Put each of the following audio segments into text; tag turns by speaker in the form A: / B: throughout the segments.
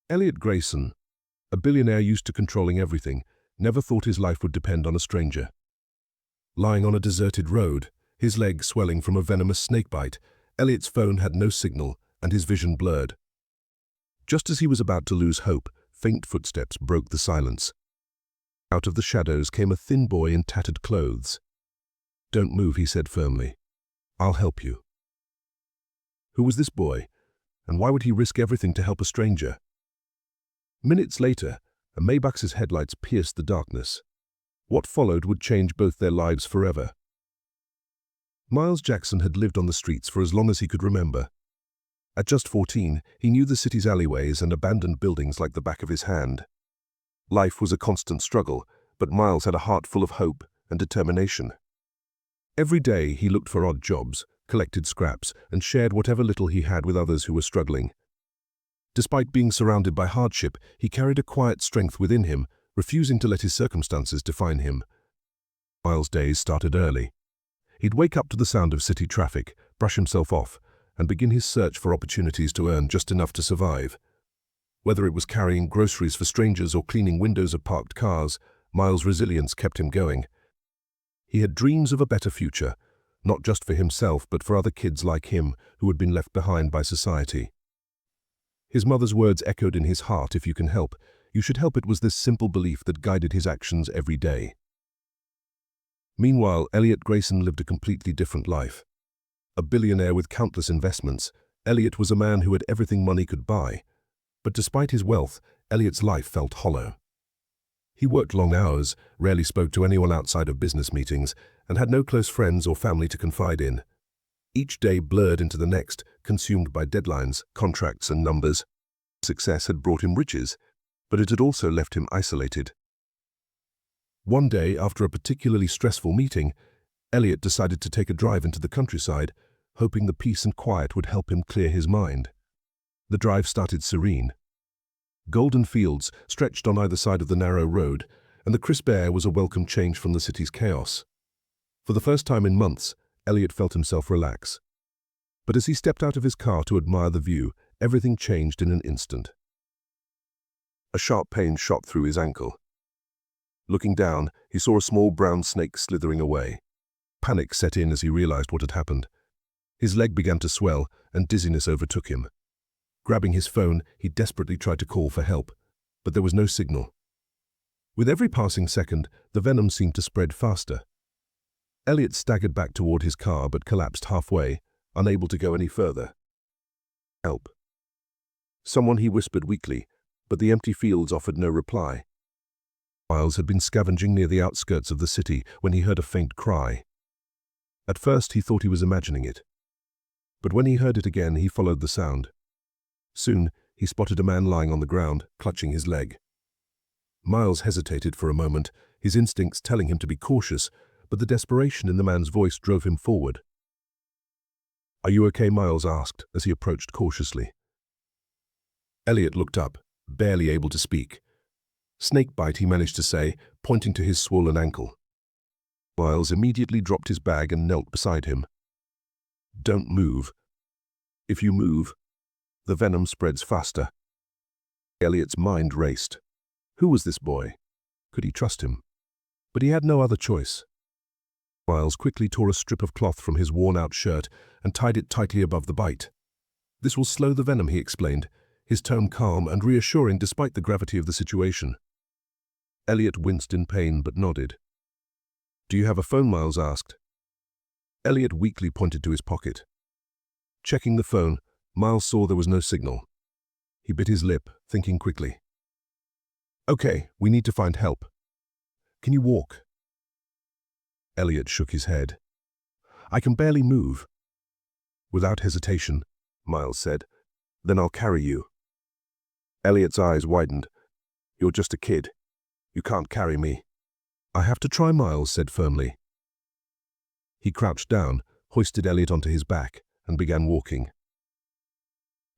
A: Elliot Grayson, a billionaire used to controlling everything, never thought his life would depend on a stranger. Lying on a deserted road, his leg swelling from a venomous snakebite, Elliot's phone had no signal and his vision blurred. Just as he was about to lose hope, faint footsteps broke the silence. Out of the shadows came a thin boy in tattered clothes. "Don't move," he said firmly. "I'll help you." Who was this boy, and why would he risk everything to help a stranger? Minutes later, a Maybach's headlights pierced the darkness. What followed would change both their lives forever. Miles Jackson had lived on the streets for as long as he could remember. At just 14, he knew the city's alleyways and abandoned buildings like the back of his hand. Life was a constant struggle, but Miles had a heart full of hope and determination. Every day he looked for odd jobs, collected scraps, and shared whatever little he had with others who were struggling. Despite being surrounded by hardship, he carried a quiet strength within him, refusing to let his circumstances define him. Miles' days started early. He'd wake up to the sound of city traffic, brush himself off, and begin his search for opportunities to earn just enough to survive. Whether it was carrying groceries for strangers or cleaning windows of parked cars, Miles' resilience kept him going. He had dreams of a better future, not just for himself but for other kids like him who had been left behind by society. His mother's words echoed in his heart, "If you can help, you should help." It was this simple belief that guided his actions every day. Meanwhile, Elliot Grayson lived a completely different life. A billionaire with countless investments, Elliot was a man who had everything money could buy. But despite his wealth, Elliot's life felt hollow. He worked long hours, rarely spoke to anyone outside of business meetings, and had no close friends or family to confide in. Each day blurred into the next, consumed by deadlines, contracts, and numbers. Success had brought him riches, but it had also left him isolated. One day, after a particularly stressful meeting, Elliot decided to take a drive into the countryside, hoping the peace and quiet would help him clear his mind. The drive started serene. Golden fields stretched on either side of the narrow road, and the crisp air was a welcome change from the city's chaos. For the first time in months, Elliot felt himself relax. But as he stepped out of his car to admire the view, everything changed in an instant. A sharp pain shot through his ankle. Looking down, he saw a small brown snake slithering away. Panic set in as he realized what had happened. His leg began to swell, and dizziness overtook him. Grabbing his phone, he desperately tried to call for help, but there was no signal. With every passing second, the venom seemed to spread faster. Elliot staggered back toward his car but collapsed halfway, unable to go any further. "Help." Someone, he whispered weakly, but the empty fields offered no reply. Miles had been scavenging near the outskirts of the city when he heard a faint cry. At first he thought he was imagining it. But when he heard it again, he followed the sound. Soon, he spotted a man lying on the ground, clutching his leg. Miles hesitated for a moment, his instincts telling him to be cautious, but the desperation in the man's voice drove him forward. "Are you okay?" Miles asked as he approached cautiously. Elliot looked up, barely able to speak. "Snakebite," he managed to say, pointing to his swollen ankle. Miles immediately dropped his bag and knelt beside him. "Don't move. If you move, the venom spreads faster." Elliot's mind raced. Who was this boy? Could he trust him? But he had no other choice. Miles quickly tore a strip of cloth from his worn-out shirt and tied it tightly above the bite. "This will slow the venom," he explained, his tone calm and reassuring despite the gravity of the situation. Elliot winced in pain but nodded. "Do you have a phone?" Miles asked. Elliot weakly pointed to his pocket. Checking the phone, Miles saw there was no signal. He bit his lip, thinking quickly. "Okay, we need to find help. Can you walk?" Elliot shook his head. "I can barely move." Without hesitation, Miles said, "Then I'll carry you." Elliot's eyes widened. "You're just a kid. You can't carry me." "I have to try," Miles said firmly. He crouched down, hoisted Elliot onto his back, and began walking.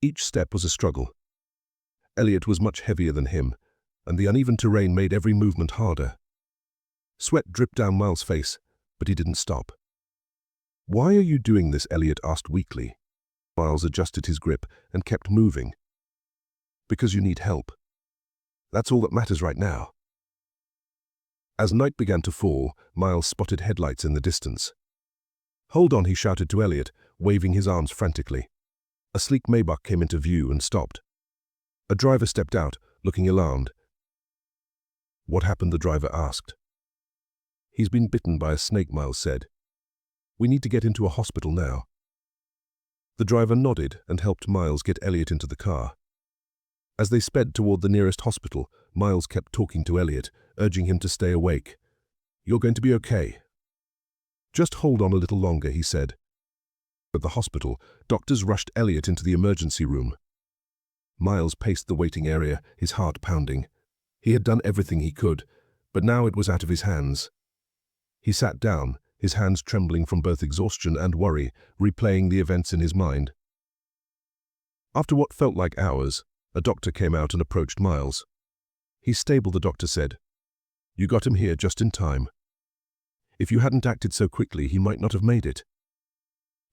A: Each step was a struggle. Elliot was much heavier than him, and the uneven terrain made every movement harder. Sweat dripped down Miles' face, but he didn't stop. "Why are you doing this?" Elliot asked weakly. Miles adjusted his grip and kept moving. Because you need help. That's all that matters right now. As night began to fall, Miles spotted headlights in the distance. "Hold on," he shouted to Elliot, waving his arms frantically. A sleek Maybach came into view and stopped. A driver stepped out, looking alarmed. "What happened?" the driver asked. "He's been bitten by a snake," Miles said. "We need to get into a hospital now." The driver nodded and helped Miles get Elliot into the car. As they sped toward the nearest hospital, Miles kept talking to Elliot, urging him to stay awake. "You're going to be okay. Just hold on a little longer," he said. At the hospital, doctors rushed Elliot into the emergency room. Miles paced the waiting area, his heart pounding. He had done everything he could, but now it was out of his hands. He sat down, his hands trembling from both exhaustion and worry, replaying the events in his mind. After what felt like hours, a doctor came out and approached Miles. "He's stable," the doctor said. "You got him here just in time. If you hadn't acted so quickly, he might not have made it."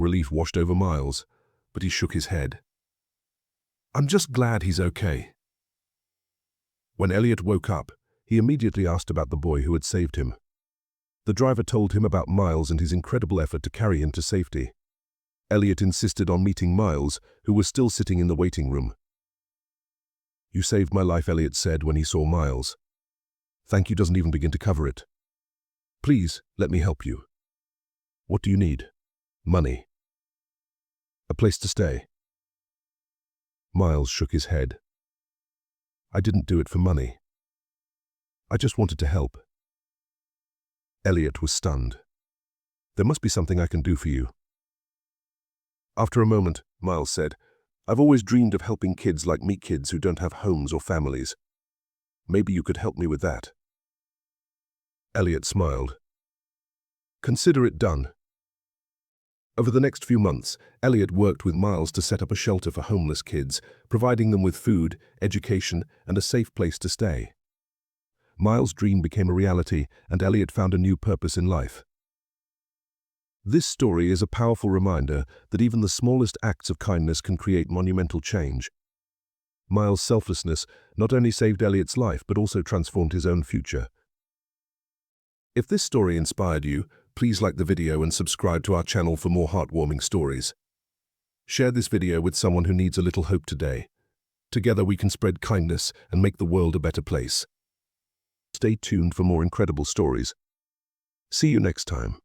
A: Relief washed over Miles, but he shook his head. "I'm just glad he's okay." When Elliot woke up, he immediately asked about the boy who had saved him. The driver told him about Miles and his incredible effort to carry him to safety. Elliot insisted on meeting Miles, who was still sitting in the waiting room. "You saved my life," Elliot said when he saw Miles. "Thank you doesn't even begin to cover it. Please, let me help you." "What do you need?" "Money. A place to stay." Miles shook his head. "I didn't do it for money. I just wanted to help." Elliot was stunned. "There must be something I can do for you." After a moment, Miles said, "I've always dreamed of helping kids like me, kids who don't have homes or families. Maybe you could help me with that." Elliot smiled. "Consider it done." Over the next few months, Elliot worked with Miles to set up a shelter for homeless kids, providing them with food, education, and a safe place to stay. Miles' dream became a reality, and Elliot found a new purpose in life. This story is a powerful reminder that even the smallest acts of kindness can create monumental change. Miles' selflessness not only saved Elliot's life, but also transformed his own future. If this story inspired you, please like the video and subscribe to our channel for more heartwarming stories. Share this video with someone who needs a little hope today. Together we can spread kindness and make the world a better place. Stay tuned for more incredible stories. See you next time.